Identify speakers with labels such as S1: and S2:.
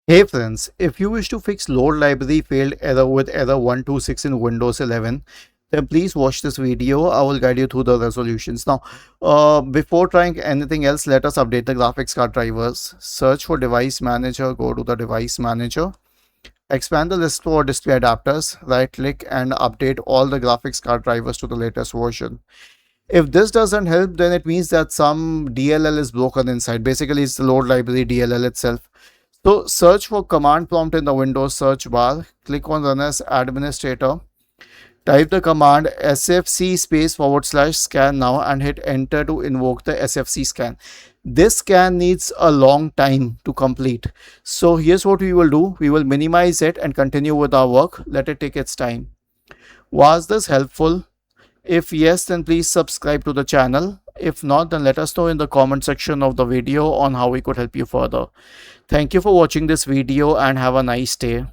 S1: Hey friends, if you wish to fix load library failed error with error 126 in Windows 11, then please watch this video. I will guide you through the resolutions. Now, before trying anything else, let us update the graphics card drivers. Search for device manager, go to the device manager. Expand the list for display adapters, right click and update all the graphics card drivers to the latest version. If this doesn't help, then it means that some DLL is broken inside. Basically, it's the load library DLL itself. So search for command prompt in the Windows search bar. Click on run as administrator. Type the command sfc space / scan now and hit enter to invoke the sfc scan. This scan needs a long time to complete. So here's what we will do. We will minimize it and continue with our work. Let it take its time. Was this helpful? If yes, then please subscribe to the channel. If not, then let us know in the comment section of the video on how we could help you further. Thank you for watching this video and have a nice day.